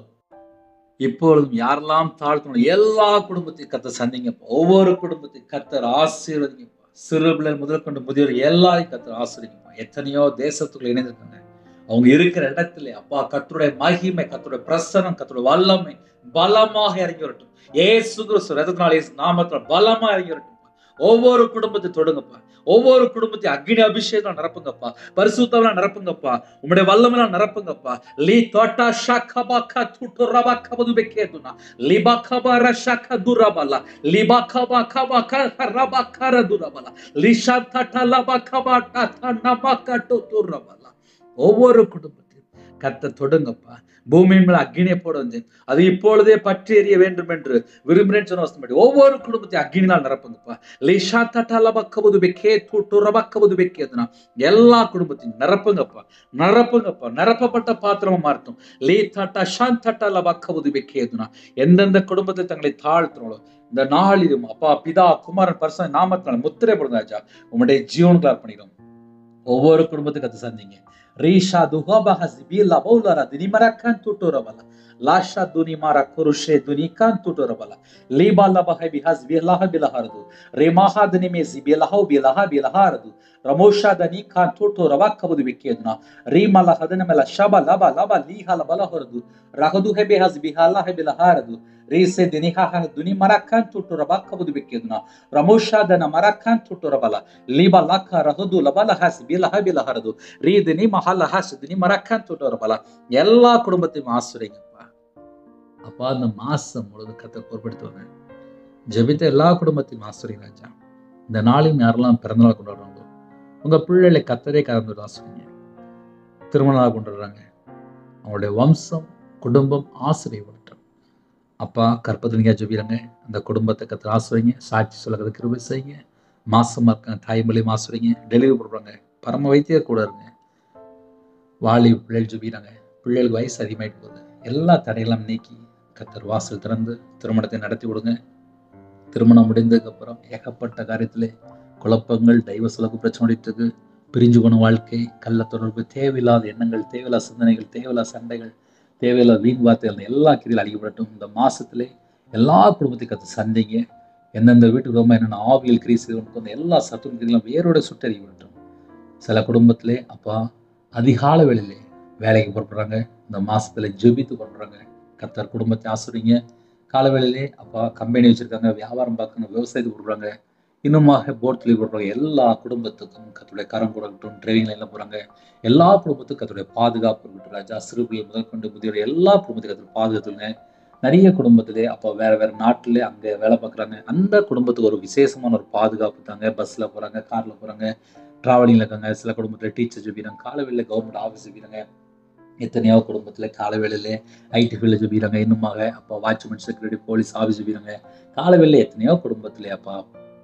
Speaker 1: இப்பொழுதும் யாரெல்லாம் தாழ்த்தணும் எல்லா குடும்பத்தையும் கர்த்தர் சந்திங்கப்பா. ஒவ்வொரு குடும்பத்தையும் கர்த்தர் ஆசீர்வதிங்கப்பா. சிறு பிள்ளைகள் முதல் கொண்டு முதியோர் எல்லாரையும் கர்த்தர் ஆசீர்வதிங்கப்பா. எத்தனையோ தேசத்துக்குள்ள இணைந்திருக்காங்க. அவங்க இருக்கிற இடத்துல அப்பா கர்த்தருடைய மகிமை, கர்த்தருடைய பிரசன்னம், கர்த்தருடைய வல்லமை பலமாக இறங்கி வரட்டும். இயேசு கிறிஸ்து ரத்தத்தினால, இயேசு நாமத்தினால பலமா இறங்கி வரட்டும். ஒவ்வொரு குடும்பத்தை தொடுங்கப்பா. ஒவ்வொரு குடும்பத்தையும் அக்னி அபிஷேகம் நிரப்புங்கப்பா. பரிசுத்தமா நிரப்புங்கப்பா. உம்முடைய வல்லமையால நிரப்புங்கப்பா. லீ தோட்டா ஷக்கபக துட்டுரபக பெக்கேதுனா லிபகபர ஷக்கதுரபல லிபகபகபக ரபகர துரபல லிஷதடலபகப தனமக துரபல. ஒவ்வொரு குடும்பத்தையும் கர்த்தர் தொடுங்கப்பா. பூமியின் மேல அக்னியை போட வந்து அது இப்பொழுதே பற்றி எறிய வேண்டும் என்று விரும்புகிறேன்னு சொன்ன ஒவ்வொரு குடும்பத்தையும் அக்னினால் நிரப்புங்கப்பா. லிஷா தட்டலபக்கபுது பெக்கே துட்டுரபக்கபுது பெக்கேதுனா எல்லா குடும்பத்தையும் நிரப்புங்கப்பா. நிரப்புங்கப்பா. நிரப்பப்பட்ட பாத்திரமா மாறட்டும். லீ தட்ட ஷான் தட்டலபக்கபுது பெக்கேதுனா எந்தெந்த குடும்பத்தை தங்களை தாழ்த்துறோம் இந்த நாளிலும் அப்பா பிதா குமாரன் பரிசுத்த நாமத்தினால முத்திரை போடுங்க ராஜா. உம்முடைய ஜீவனுக்கு அர்ப்பணிக்கிறோம். ஒவ்வொரு குடும்பத்துக்கு அது சந்திங்க. ரீஷா துஹபஹ ஜிபிலா பௌலரா தினிமரக்கன் துட்டுரபல லாஷா துனிமாரா குருஷே துனிகான் துட்டுரபல லீபாலபஹ பிஹஸ் பிலஹ பிலஹரது ரிமாஹா தினிமே ஜிபிலஹ பிலஹ பிலஹரது ரமோஷா தனி கான் துட்டுரப கபது விக்கேதுனா ரீமல ஹதனமல ஷப லப லப லீஹல பலஹரது ரஹது ஹ பிஹஸ் பிஹலஹ பிலஹரது ரீசே தினிஹா துனி மரக்கன் துட்டுரப கபது விக்கேதுனா ரமோஷா தன மரக்கன் துட்டுரபல லீபா லக்க ரஹது லபலஹஸ் பிலஹ பிலஹரது ரீதினி மஹலஹஸ்தினி மரக்கன் துட்டுரபல. எல்லா குடும்பத்தையும் ஆசிரியங்கப்பா. அப்பா அந்த மாசம் முழுது கர்த்தர் பொறுப்படுத்துவாங்க. ஜெபித்த எல்லா குடும்பத்தையும் ஆசிரியங்க ராஜா. இந்த நாளையும் யாரெல்லாம் பிறந்தநாள் கொண்டாடுறாங்களோ உங்க பிள்ளைகளை கர்த்தரே கலந்து ஆசிரியங்க. திருமணம் கொண்டாடுறாங்க, அவங்களுடைய வம்சம் குடும்பம் ஆசிரியப்படும். அப்பா கற்பத்தினிக்கா ஜெபிக்கிறாங்க, அந்த குடும்பத்தை கர்த்தர் ஆசிரியங்க. சாட்சி சொல்ல கிருபை செய்யுங்க. மாசமா இருக்காங்க, தாய்மொழியும் ஆசிரியங்க. டெலிவரி போடுறாங்க, பரம வைத்தியர் கூட இருங்க. வாலி பிள்ளைகள் ஜெபிக்கிறாங்க, பிள்ளைகளுக்கு வயசு அதிகமாயிட்டு போகுது. எல்லா தடையெல்லாம் நீக்கி கர்த்தர் வாசல் திறந்து திருமணத்தை நடத்தி விடுங்க. திருமணம் முடிந்ததுக்கு அப்புறம் ஏகப்பட்ட காரியத்திலே குழப்பங்கள், தெய்வ சுலகு பிரச்சனை ஓடிட்டு இருக்கு. பிரிஞ்சு போன வாழ்க்கை, கள்ள தொடர்பு, தேவையில்லாத எண்ணங்கள், தேவையில்லாத சிந்தனைகள், தேவையில்லாத சண்டைகள், தேவையில்லாத வீண் வார்த்தைகள் எல்லா கிரியில் அழிக்கப்படட்டும். இந்த மாசத்திலே எல்லா குடும்பத்தையும் கர்த்தர் சந்திங்க. எந்தெந்த வீட்டுக்கு ரொம்ப என்னென்ன ஆவியல் கிரீஸ் வந்து எல்லா சத்துருக்கெல்லாம் வேரோட சுட்டறிவிடட்டும். சில குடும்பத்திலே அப்பா அதிகால வேளையிலே வேலைக்கு புறப்படுறாங்க, இந்த மாசத்துல ஜெபித்து புறப்படுறாங்க. கர்த்தர் குடும்பத்தை ஆசிரியங்க. காலவேளையிலே அப்பா கம்பெனி வச்சிருக்காங்க, வியாபாரம் பார்க்கணும், விவசாயத்துக்கு போடுறாங்க, இன்னுமாக போட் தொழில் போடுறாங்க. எல்லா குடும்பத்துக்கும் கர்த்தருடைய கரம் கொடுக்கட்டும். டிரைவிங் லைன்ல போறாங்க, எல்லா குடும்பத்துக்கும் கர்த்தருடைய பாதுகாப்பு இருக்கட்டும் ராஜா. சிறு பிள்ளைகள் முதல் கொண்டு முதியோர் எல்லா குடும்பத்துக்கும் கர்த்தர் பாதுகாத்துங்க. நிறைய குடும்பத்திலே அப்போ வேற வேற நாட்டிலே அங்க வேலை பார்க்குறாங்க, அந்த குடும்பத்துக்கு ஒரு விசேஷமான ஒரு பாதுகாப்பு தாங்க. பஸ்ல போறாங்க, கார்ல போறாங்க, டிராவலிங்ல இருக்காங்க. சில குடும்பத்துல டீச்சர் ஜெபிக்கிறாங்க, காலவேளையில கவர்மெண்ட் ஆஃபீஸ் ஜெபிக்கிறாங்க. எத்தனையோ குடும்பத்துல காலவேளையில ஐடி ஃபீல்டு ஜெபிக்கிறாங்க, இன்னுமாக அப்போ வாட்ச்மேன், செக்யூரிட்டி, போலீஸ் ஆஃபீஸ் ஜெபிக்கிறாங்க. காலவேளையில எத்தனையோ குடும்பத்திலே அப்பா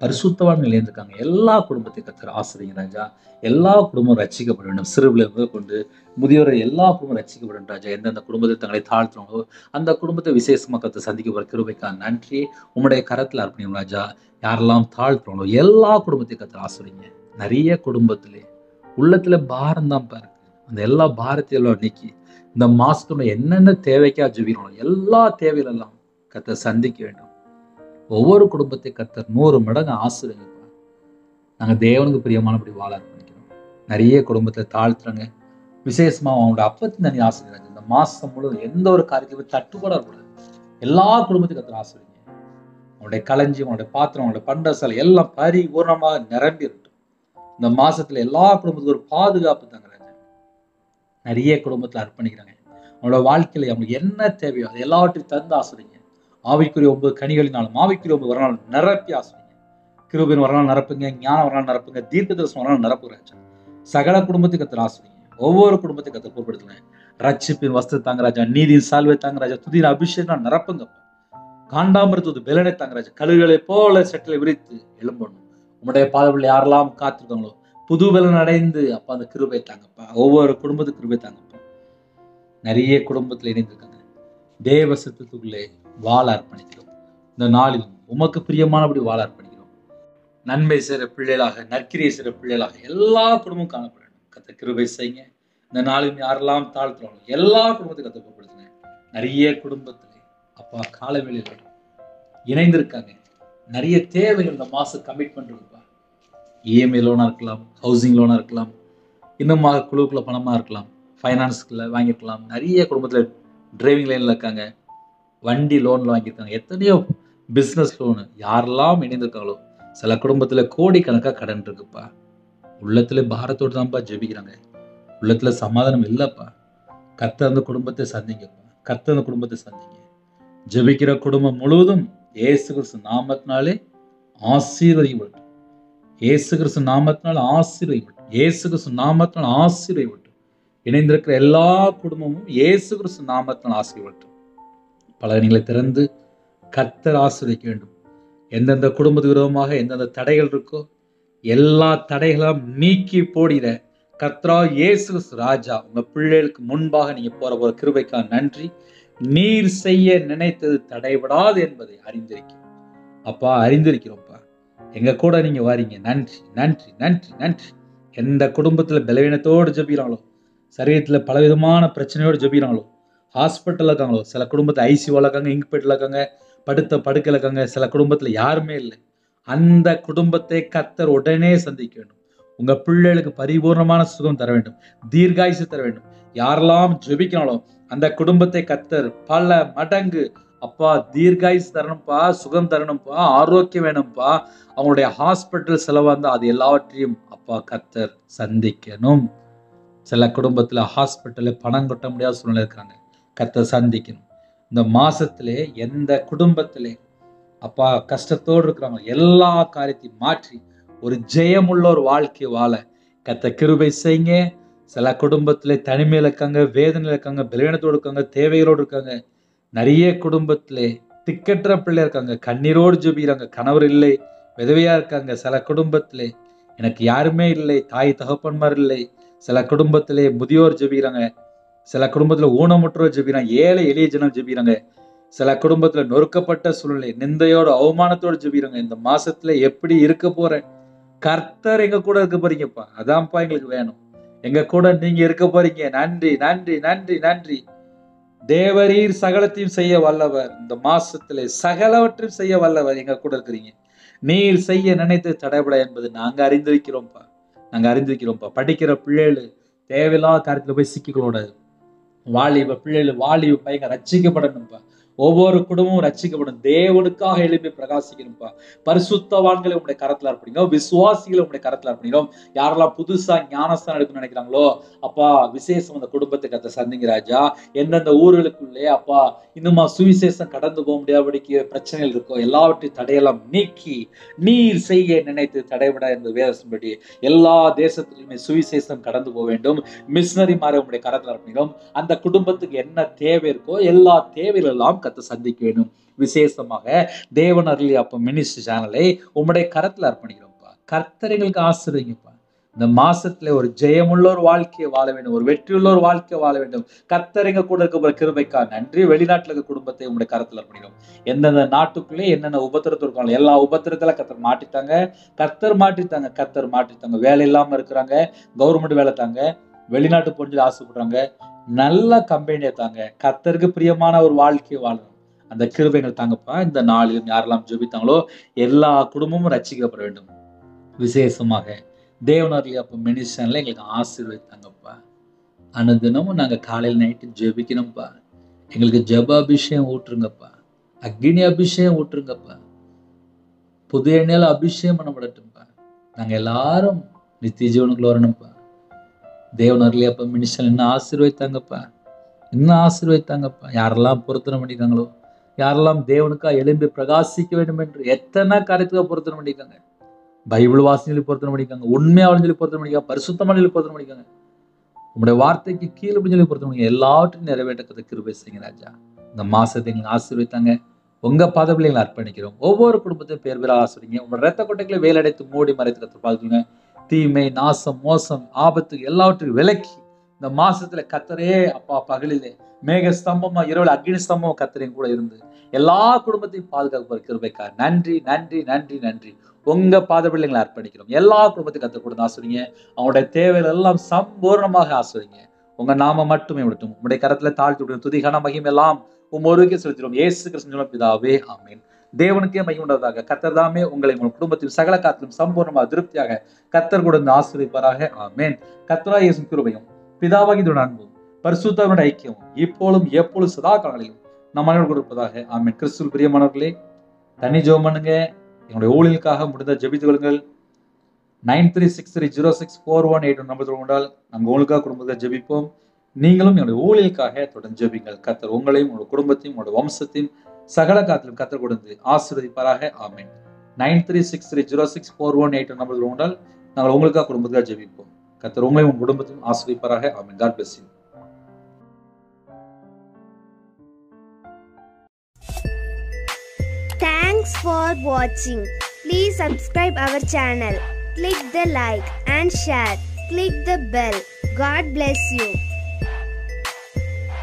Speaker 1: பரிசுத்தவான்கள் இருந்திருக்காங்க. எல்லா குடும்பத்தையும் கர்த்தர் ஆசிரியங்க ராஜா. எல்லா குடும்பமும் ரட்சிக்கப்பட வேண்டும். சிறு பிள்ளை முதல் கொண்டு முதியோரை எல்லா குடும்பமும் ரட்சிக்கப்பட வேண்டும் ராஜா. எந்தெந்த குடும்பத்தை தங்களை தாழ்த்துறாங்களோ அந்த குடும்பத்தை விசேஷமா கர்த்தர் சந்திக்க போற கிருபைக்காக நன்றி. உம்முடைய கரத்துல அர்ப்பணிக்கும் ராஜா. யாரெல்லாம் தாழ்த்துறாங்களோ எல்லா குடும்பத்தையும் கர்த்தர் ஆசிரியங்க. நிறைய குடும்பத்திலே உள்ளத்துல பாரம் தான் பாருங்க, அந்த எல்லா பாரத்தையும் நீக்கி இந்த மாசத்துல என்னென்ன தேவைக்கா ஜெபிக்கிறோம் எல்லா தேவையிலெல்லாம் கர்த்தர் சந்திக்க வேண்டும். ஒவ்வொரு குடும்பத்தை கர்த்தர் 100 மடங்கு ஆசிரியப்பா. நாங்க தேவனுக்கு பிரியமானபடி வாழ அர்ப்பணிக்கிறோம். நிறைய குடும்பத்தை தாழ்த்துறாங்க, விசேஷமா அவங்களோட அப்பத்தின் தனி ஆசிரியர் இந்த மாசம் முழுவதும் எந்த ஒரு காரியத்தையும் தட்டுக்கூட இருக்கக்கூடாது. எல்லா குடும்பத்தையும் கர்த்தர் ஆசிரியங்க. அவனுடைய களஞ்சி, அவனுடைய பாத்திரம், அவனுடைய பண்டசாலை எல்லாம் பரிபூர்ணமாக நிரம்பி இருக்கட்டும். இந்த மாசத்துல எல்லா குடும்பத்துக்கும் ஒரு பாதுகாப்பு தாங்க ராஜா. நிறைய குடும்பத்துல அர்ப்பணிக்கிறாங்க. அவங்களோட வாழ்க்கையில அவங்களுக்கு என்ன தேவையோ அது எல்லாவற்றையும் தந்து ஆசிரியங்க. ஆவிக்குரிய 9 கனிகளினாலும் ஆவிக்குரிய 9 வரநாள் நிரப்பி ஆசிரியங்க. கிருபையின் வரநாள் நிரப்புங்க, ஞான வரநாள் நிரப்புங்க, தீர்க்க தரிசன வரநாள் நிரப்புங்க ராஜா. சகல குடும்பத்துக்கு கர்த்தர் ஆசிரியங்க. ஒவ்வொரு குடும்பத்துக்கு கர்த்தர் பொறுப்படுத்துங்க. ரட்சிப்பின் வஸ்து தாங்க ராஜா. நீதியின் சால்வை தாங்க ராஜா. துதியின் அபிஷேகம் நிரப்புங்க. காண்டாமிருத்தது பெலனை தாங்க ராஜா. கழுகுகளை போல செட்டிலை விரித்து எழும்பணும். உம்முடைய பாதத்தில் யாரெல்லாம் காத்திருக்காங்களோ புது பலன் அடைந்து அப்பா அந்த கிருபை தாங்கப்பா. ஒவ்வொரு குடும்பத்துக்கு கிருபை தாங்கப்பா. நிறைய குடும்பத்துல இணைந்திருக்காங்க. தேவ சித்தத்துக்குள்ளே வாழ அர்ப்பணிக்கிறோம். இந்த நாளிலும் உமக்கு பிரியமானபடி வாழ அர்ப்பணிக்கிறோம். நன்மை செய்கிற பிள்ளைகளாக, நற்கிரியை செய்கிற பிள்ளைகளாக எல்லா குடும்பமும் காணப்பட வேண்டும். கர்த்தர் கிருபை செய்யுங்க. இந்த நாளில் யாரெல்லாம் தாழ்த்துறாங்களோ எல்லா குடும்பத்தையும் கற்றுக்கப்படுத்துங்க. நிறைய குடும்பத்திலே அப்பா காலவேளையில் இணைந்திருக்காங்க. நிறைய தேவைகள் இந்த மாதம் கமிட்மெண்ட் இருக்குப்பா. இஎம்ஐ லோனாக இருக்கலாம், ஹவுசிங் லோனாக இருக்கலாம், இன்னுமாக குழுக்குள்ள பணமாக இருக்கலாம், ஃபைனான்ஸில் வாங்கியிருக்கலாம். நிறைய குடும்பத்தில் டிரைவிங் லைனில் இருக்காங்க, வண்டி லோனில் வாங்கியிருக்காங்க, எத்தனையோ பிஸ்னஸ் லோனு. யாரெல்லாம் இணைந்திருக்காங்களோ சில குடும்பத்தில் கோடிக்கணக்காக கடன் இருக்குப்பா. உள்ளத்தில் பாரத்தோடு தான்ப்பா ஜெபிக்கிறாங்க. உள்ளத்தில் சமாதானம் இல்லைப்பா. கர்த்தர் அந்த குடும்பத்தை சந்திங்கப்பா. கர்த்தர் அந்த குடும்பத்தை சந்திங்க. ஜெபிக்கிற குடும்பம் முழுவதும் இயேசு கிறிஸ்து நாமத்தினாலே ஆசீர்வதிக்கப்படும். இயேசு கிறிஸ்து நாமத்தினால் ஆசீர்வதிக்கப்படும். இயேசு கிறிஸ்து நாமத்தினால் ஆசீர்வதிக்கப்படும். இணைந்திருக்கிற எல்லா குடும்பமும் இயேசு கிறிஸ்து நாமத்தினால் ஆசீர்வதிக்கப்படும். பலகணிகளை திறந்து கர்த்தர் ஆசீர்வதிக்க வேண்டும். எந்தெந்த குடும்பத்துக்கு விரோதமாக எந்தெந்த தடைகள் இருக்கோ எல்லா தடைகளும் நீக்கி போடிற கர்த்தரா இயேசு கிறிஸ்து ராஜா உங்க பிள்ளைகளுக்கு முன்பாக நீங்க போற கிருபைக்காக நன்றி. நீர் செய்ய நினைத்தது தடைபடாது என்பதை அறிந்திருக்கிறோம். அப்பா, அறிந்திருக்கிறோம்ப்பா. எங்க கூட நீங்க வாரீங்க. நன்றி நன்றி நன்றி நன்றி. எந்த குடும்பத்துல பலவீனத்தோடு ஜெபிக்கிறாங்களோ, சரீரத்துல பலவிதமான பிரச்சனையோடு ஜெபிக்கிறாங்களோ, ஹாஸ்பிட்டல் இருக்காங்களோ, சில குடும்பத்துல ஐசியூல இருக்காங்க, இன்குபேட்டர்ல இருக்காங்க, படுத்த படுக்கையில் இருக்காங்க, சில குடும்பத்துல யாருமே இல்லை. அந்த குடும்பத்தை கர்த்தர் உடனே சந்திக்க வேண்டும். உங்க பிள்ளைகளுக்கு பரிபூர்ணமான சுகம் தர வேண்டும், தீர்காயுசு தர வேண்டும். யாரெல்லாம் ஜெபிக்கிறாங்களோ அந்த குடும்பத்தை கர்த்தர் பல மடங்கு அப்பா தீர்காயுசு தரணும்ப்பா, சுகம் தரணும்ப்பா, ஆரோக்கியம் வேணும்ப்பா. அவங்களுடைய ஹாஸ்பிட்டல் செலவு இருந்தால் அது எல்லாவற்றையும் அப்பா கர்த்தர் சந்திக்கணும். சில குடும்பத்துல ஹாஸ்பிட்டலில் பணம் கட்ட முடியாத சூழ்நிலை இருக்கிறாங்க. கர்த்தர் சந்திக்கணும். இந்த மாசத்திலே எந்த குடும்பத்திலே அப்பா கஷ்டத்தோடு இருக்கிறாங்க எல்லா காரியத்தையும் மாற்றி ஒரு ஜெயமுள்ள ஒரு வாழ்க்கை வாழ கர்த்தர் கிருபை செய்யுங்க. சில குடும்பத்திலே தனிமையில் இருக்காங்க, வேதனையில் இருக்காங்க, பலவீனத்தோடு இருக்காங்க, தேவைகளோடு இருக்காங்க. நிறைய குடும்பத்திலே திக்கற்ற பிள்ளை இருக்காங்க, கண்ணீரோடு ஜெபிக்கிறாங்க, கணவர் இல்லை, விதவையா இருக்காங்க. சில குடும்பத்திலே எனக்கு யாருமே இல்லை, தாய் தகப்பன்மார் இல்லை. சில குடும்பத்திலே முதியோர் ஜெபிக்கிறாங்க, சில குடும்பத்துல ஊனமுற்றோர் ஜெபிக்கிறாங்க, ஏழை எளிய ஜனம் ஜெபிக்கிறாங்க. சில குடும்பத்துல நொறுக்கப்பட்ட சூழ்நிலை, நிந்தையோட அவமானத்தோடு ஜெபிக்கிறாங்க. இந்த மாசத்துல எப்படி இருக்க போறேன்? கர்த்தர் எங்க கூட இருக்க போறீங்கப்பா. அதான்ப்பா எங்களுக்கு வேணும். எங்க கூட நீங்க இருக்க போறீங்க. நன்றி நன்றி நன்றி நன்றி. தேவரீர் சகலத்தையும் செய்ய வல்லவர். இந்த மாசத்துல சகலவற்றையும் செய்ய வல்லவர். எங்க கூட இருக்கிறீங்க. நீர் செய்ய நினைத்து தடைபட என்பது நாங்க அறிந்திருக்கிறோம்ப்பா. நாங்க அறிந்திருக்கிறோம்ப்பா. படிக்கிற பிள்ளைகள் தேவையில்லாத காரியத்துல போய் சிக்கிக்கூடாது. வாலிப பிள்ளைகள் வாலிப பையங்க ரட்சிக்கப்படணும்ப்பா. ஒவ்வொரு குடும்பமும் ரட்சிக்கப்படும். தேவனுக்காக எழுப்பி பிரகாசிக்கணும்ப்பா. பரிசுத்தவான்களை உங்களுடைய கரத்துல அர்ப்பணிக்கிறோம், விசுவாசிகளை உங்களுடைய கரத்துல அர்ப்பணிக்கிறோம். யாரெல்லாம் புதுசா ஞானஸ்தானம் எடுக்கணும்னு நினைக்கிறாங்களோ அப்பா விசேஷம் அந்த குடும்பத்தை கத்த சந்திங்க ராஜா. எந்தெந்த ஊர்களுக்குள்ளே அப்பா இன்னுமா சுவிசேஷம் கடந்து போக முடியாதபடிக்கு பிரச்சனைகள் இருக்கோ எல்லாவற்றையும் தடையெல்லாம் நீக்கி நீர் செய்ய நினைத்து தடைபட என்பது வேதத்தின்படி எல்லா தேசத்திலுமே சுவிசேஷம் கடந்து போக வேண்டும். மிஷனரி மாற உங்களுடைய கரத்துல அர்ப்பணிக்கிறோம். அந்த குடும்பத்துக்கு என்ன தேவை இருக்கோ எல்லா தேவைகள் எல்லாம் கத்த சந்திக்க வேண்டும். விசேஷமாக தேவன் அருளி அப்ப மினிஸ்ட்ரி சேனலை உம்முடைய கரத்துல அர்ப்பணிக்கிறோம்ப்பா. கர்த்தர் எங்களுக்கு ஆசீர்வதிங்கப்பா. இந்த மாசத்துல ஒரு ஜெயமுள்ள ஒரு வாழ்க்கையை வாழ வேண்டும், ஒரு வெற்றியுள்ள ஒரு வாழ்க்கையை வாழ வேண்டும். கர்த்தர் எங்க கூட இருக்க கிருபைக்கா நன்றி. வெளிநாட்டுல இருக்க குடும்பத்தை உங்களுடைய கரத்துல அர்ப்பணிக்கிறோம். எந்தெந்த நாட்டுக்குள்ளே என்னென்ன உபத்திரத்து இருக்காங்க எல்லா உபத்திரத்துல கர்த்தர் மாட்டித்தாங்க, கர்த்தர் மாட்டித்தாங்க, கர்த்தர் மாட்டித்தாங்க. வேலை இல்லாம இருக்கிறாங்க, கவர்மெண்ட் வேலை தாங்க, வெளிநாட்டு போன்னு ஆசைப்படுறாங்க, நல்ல கம்பெனியை தாங்க. கர்த்தருக்கு பிரியமான ஒரு வாழ்க்கையை வாழணும். அந்த கிருபைகள் தாங்கப்பா. இந்த நாளிலும் யாரெல்லாம் ஜெபித்தாங்களோ எல்லா குடும்பமும் ரட்சிக்கப்பட வேண்டும். விசேஷமாக தேவனர்லி அப்ப மினிஸ்டர்ல எங்களுக்கு ஆசீர்வதித்தாங்கப்பா. அனுதினமும் நாங்க காலையில் நைட்டு ஜெபிக்கணும்ப்பா. எங்களுக்கு ஜெப அபிஷேகம் ஊற்றுங்கப்பா, அக்னி அபிஷேகம் ஊற்றுங்கப்பா, புது எண்ணெயில அபிஷேகம் பண்ணப்படட்டும்ப்பா. நாங்க எல்லாரும் நித்திய ஜீவனுக்குள்ள வரணும்ப்பா. தேவனர்லி அப்ப மினிஸ்டர் இன்னும் ஆசீர்வதித்தாங்கப்பா, இன்னும் ஆசீர்வதித்தாங்கப்பா. யாரெல்லாம் பொருத்தனை பண்ணிக்காங்களோ, யாரெல்லாம் தேவனுக்காக எழும்பி பிரகாசிக்க வேண்டும் என்று எத்தனை காரியத்துக்காக பொருத்தனை பண்ணிக்காங்க. பைபிள் வாசனை பொருத்தனை பண்ணிக்காங்க, உண்மையாவன்னு சொல்லி பொருத்தனை பண்ணிக்காங்க, பரிசுத்தமான சொல்லி பொருத்தனை பண்ணிக்காங்க, உங்களுடைய வார்த்தைக்கு கீழே சொல்லி பொருத்தனை பண்ணிக்காங்க. எல்லாவற்றையும் நிறைவேற்ற கிருபை செய்யுங்க ராஜா. இந்த மாசத்தை எங்களை ஆசீர்வதித்தாங்க. உங்க பாதங்களை எங்களை அர்ப்பணிக்கிறோம். ஒவ்வொரு குடும்பத்தையும் பேர் பேராக ஆசீர்வதிங்க. உங்களோட ரத்த கொட்டைகளை வேலடைத்து மூடி மறைத்து கற்று பார்த்துங்க. தீமை, நாசம், மோசம், ஆபத்து எல்லாவற்றையும் விலக்கி இந்த மாசத்துல கர்த்தரே அப்பா பகலிலே மேக ஸ்தம்பமா இரவுல அக்னி ஸ்தம்பம் கர்த்தரையும் கூட இருந்து எல்லா குடும்பத்தையும் பாதுகாப்பு கிருபைக்கா நன்றி நன்றி நன்றி நன்றி. உங்க பாத பிள்ளைங்களை அர்ப்பணிக்கிறோம். எல்லா குடும்பத்தையும் கர்த்தர் கூட ஆசிரியங்க. அவங்களுடைய தேவைகள் எல்லாம் சம்பூர்ணமாக ஆசிரியங்க. உங்க நாம மட்டுமே விடட்டும். உங்களுடைய கரத்துல தாழ்த்தி விடும் துதிகான மகிமை எல்லாம் ஒருவருக்கே செலுத்திடும். இயேசு கிறிஸ்துவின் பிதாவே ஆமென். தேவனுக்கே மகிமை உண்டாவதாக. கர்த்தர் தாமே உங்களை உங்கள் குடும்பத்தில் சகல காத்திலும் சம்பூர்ணமாக திருப்தியாக கர்த்தர் கூட ஆசீர்வதிப்பாராக. ஆமென். கர்த்தராகிய இயேசுவின் கிருபையும் பிதாவாகிய அன்பும் பரிசுத்தருடைய ஐக்கியமும் இப்பொழுதும் எப்பொழுதும் சதா காலங்களிலும் நம்ம அனைவரும் கொடுப்பதாக. ஆமென். கிறிஸ்துவில் பிரியமானவர்களே, தனி ஜெபம் பண்ணுங்க. எங்களுடைய ஊழியலுக்காக முடிந்த ஜெபித்துக் கொள்ளுங்கள். 9363064181 நம்பர் கொண்டால் நாங்கள் உங்களுக்காக குடும்பத்தை ஜெபிப்போம். நீங்களும் என்னுடைய ஊழியலுக்காக தொடர்ந்து ஜெபிங்கள். கர்த்தர் உங்களையும் உங்களுடைய குடும்பத்தையும் உங்களுடைய வம்சத்தையும் சகல காத்திலும் கர்த்தர் கொடுத்து ஆசீர்வதிப்பாராக. ஆமென். 9363064181 நம்பர் கொண்டால் நாங்கள் உங்களுக்காக குடும்பத்துக்காக ஜெபிப்போம். கர்த்தர் உங்களையும் உங்கள் குடும்பத்தையும் ஆசீர்வதிப்பாராக. ஆமென். God bless you.
Speaker 2: Thanks for watching. Please subscribe our channel. Click the like and share. Click the bell. God bless you.